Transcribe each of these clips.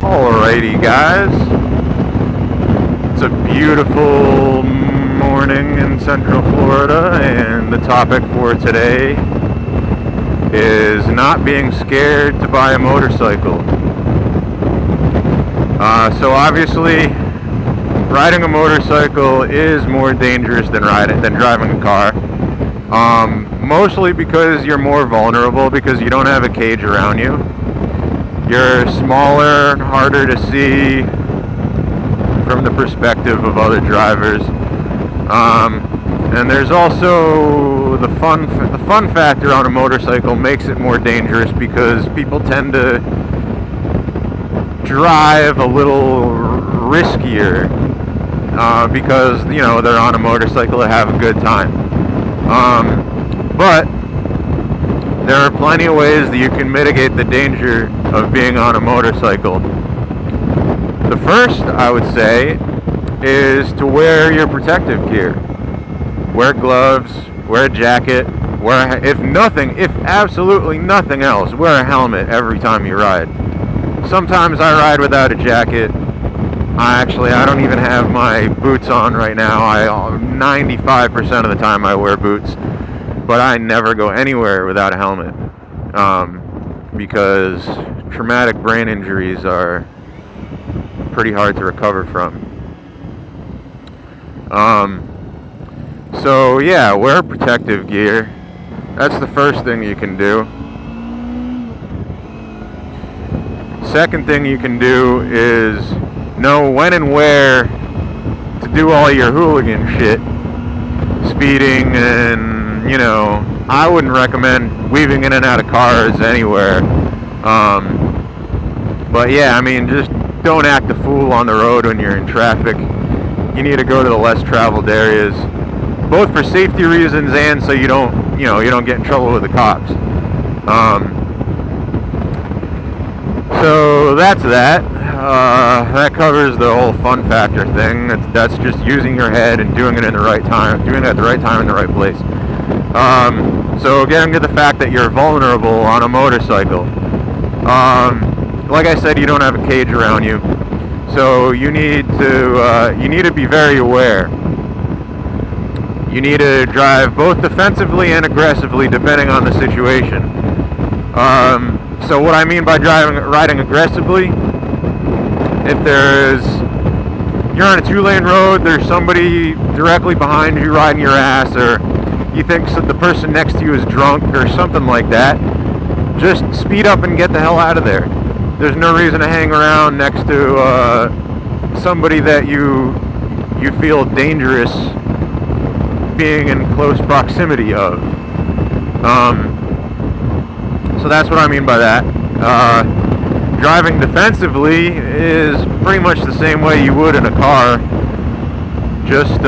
Alrighty guys, it's a beautiful morning in Central Florida, and the topic for today is not being scared to buy a motorcycle. So obviously, riding a motorcycle is more dangerous than driving a car. Mostly because you're more vulnerable, because you don't have a cage around you. You're smaller, harder to see from the perspective of other drivers. And there's also the fun factor on a motorcycle makes it more dangerous because people tend to drive a little riskier because, you know, they're on a motorcycle to have a good time. But there are plenty of ways that you can mitigate the danger of being on a motorcycle. The first, I would say, is to wear your protective gear. Wear gloves, wear a jacket, if absolutely nothing else, wear a helmet every time you ride. Sometimes I ride without a jacket. I don't even have my boots on right now. 95% of the time I wear boots. But I never go anywhere without a helmet because traumatic brain injuries are pretty hard to recover from. So yeah, wear protective gear. That's the first thing you can do. Second thing you can do is know when and where to do all your hooligan shit. Speeding and, you know, I wouldn't recommend weaving in and out of cars anywhere. But yeah, I mean, just don't act a fool on the road when you're in traffic. You need to go to the less traveled areas, both for safety reasons and so you don't get in trouble with the cops. So that's that. That covers the whole fun factor thing. That's just using your head and doing it in the right time, doing it at the right time in the right place. So getting to the fact that you're vulnerable on a motorcycle. Like I said, you don't have a cage around you, so you need to be very aware. You need to drive both defensively and aggressively, depending on the situation. So what I mean by riding aggressively, if you're on a 2-lane road, there's somebody directly behind you riding your ass, or you think the person next to you is drunk or something like that, just speed up and get the hell out of there. There's no reason to hang around next to somebody that you feel dangerous being in close proximity of. So that's what I mean by that. Driving defensively is pretty much the same way you would in a car. Just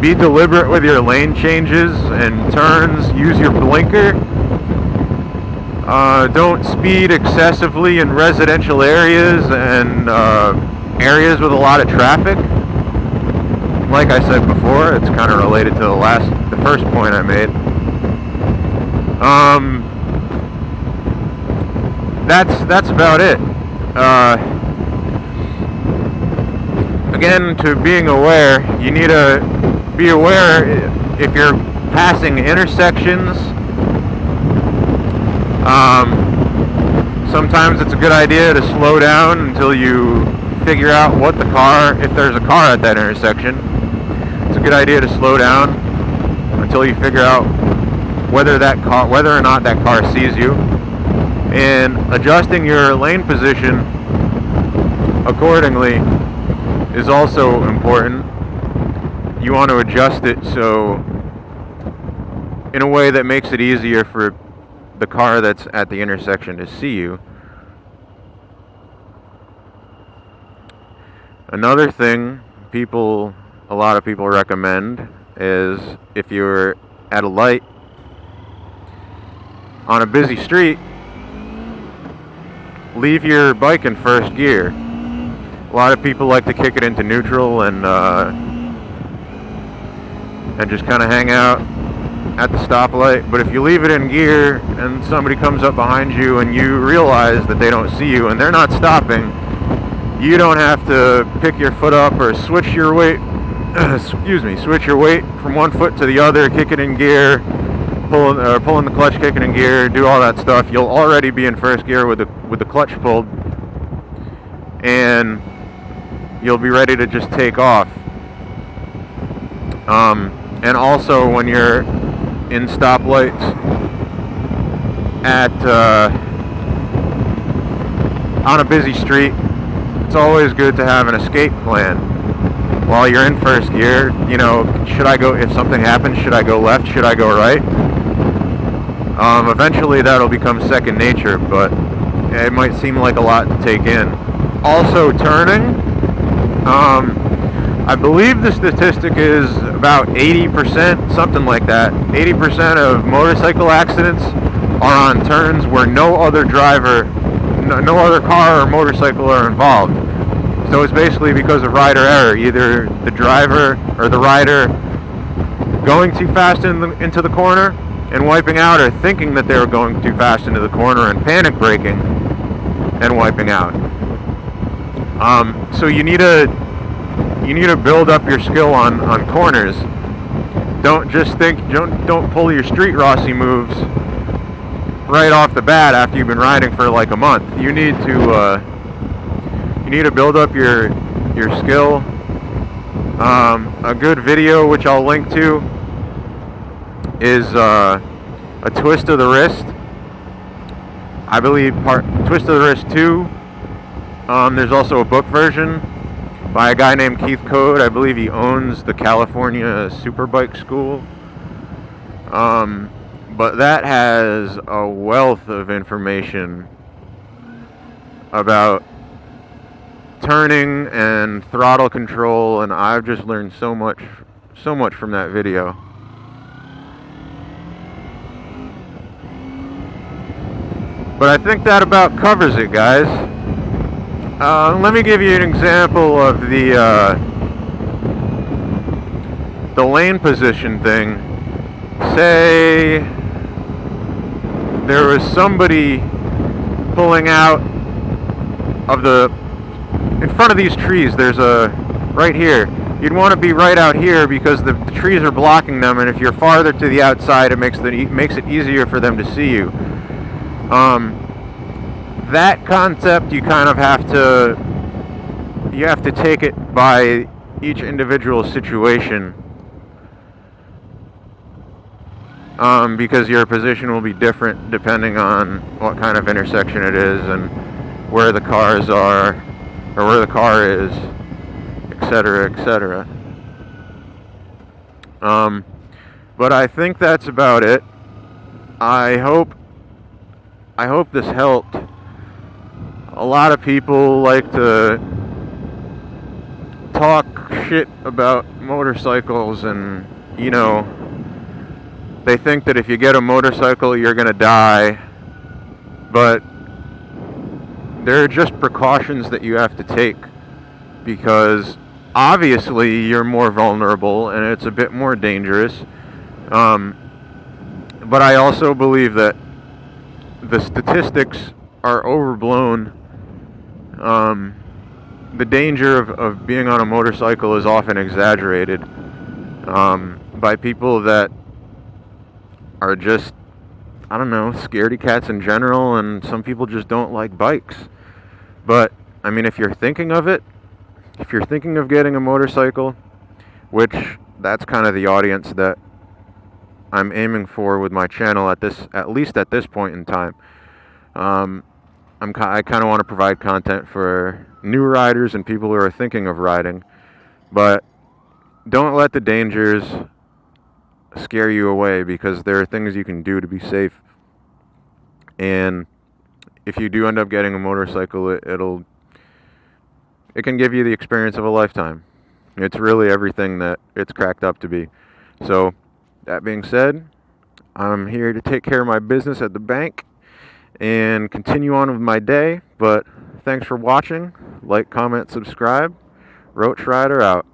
be deliberate with your lane changes and turns. Use your blinker. Don't speed excessively in residential areas and areas with a lot of traffic. Like I said before, it's kind of related to the first point I made. That's about it. Again, to being aware, you need to be aware if you're passing intersections. Sometimes it's a good idea to slow down until you figure out if there's a car at that intersection. It's a good idea to slow down until you figure out whether or not that car sees you. And adjusting your lane position accordingly is also important. You want to adjust it so in a way that makes it easier for the car that's at the intersection to see you. Another thing a lot of people recommend is if you're at a light on a busy street, leave your bike in first gear. A lot of people like to kick it into neutral and just kind of hang out at the stoplight. But if you leave it in gear and somebody comes up behind you and you realize that they don't see you and they're not stopping, you don't have to pick your foot up or switch your weight switch your weight from one foot to the other, kick it in gear, pulling the clutch, kicking in gear, do all that stuff. You'll already be in first gear with the clutch pulled, and you'll be ready to just take off. And also when you're in stoplights on a busy street, it's always good to have an escape plan. While you're in first gear, should I go, if something happens, should I go left, should I go right? Eventually that'll become second nature, but it might seem like a lot to take in. Also, turning, I believe the statistic is about 80%, something like that. 80% of motorcycle accidents are on turns where no other car or motorcycle are involved. So it's basically because of rider error, either the driver or the rider going too fast into the corner and wiping out, or thinking that they were going too fast into the corner and panic braking and wiping out. So you need to build up your skill on corners. Don't pull your street Rossi moves right off the bat after you've been riding for like a month. You need to build up your skill. A good video which I'll link to is a twist of the wrist. I believe Twist of the Wrist 2. There's also a book version by a guy named Keith Code. I believe he owns the California Superbike School. But that has a wealth of information about turning and throttle control, and I've just learned so much from that video. But I think that about covers it, guys. Let me give you an example of the lane position thing. Say there was somebody pulling out of in front of these trees. There's right here. You'd want to be right out here because the trees are blocking them, and if you're farther to the outside, it makes it easier for them to see you. That concept, you kind of have to take it by each individual situation, because your position will be different depending on what kind of intersection it is and where the cars are, or where the car is, etc., etc. But I think that's about it. I hope this helped. A lot of people like to talk shit about motorcycles, and they think that if you get a motorcycle you're gonna die, but there are just precautions that you have to take, because obviously you're more vulnerable and it's a bit more dangerous. But I also believe that the statistics are overblown. The danger of being on a motorcycle is often exaggerated by people that are just, I don't know, scaredy cats in general, and some people just don't like bikes. But, I mean, if you're thinking of getting a motorcycle, which that's kind of the audience that I'm aiming for with my channel at least at this point in time. I kind of want to provide content for new riders and people who are thinking of riding, but don't let the dangers scare you away, because there are things you can do to be safe. And if you do end up getting a motorcycle, it can give you the experience of a lifetime. It's really everything that it's cracked up to be. So, that being said, I'm here to take care of my business at the bank and continue on with my day. But thanks for watching. Like, comment, subscribe. Roach Rider out.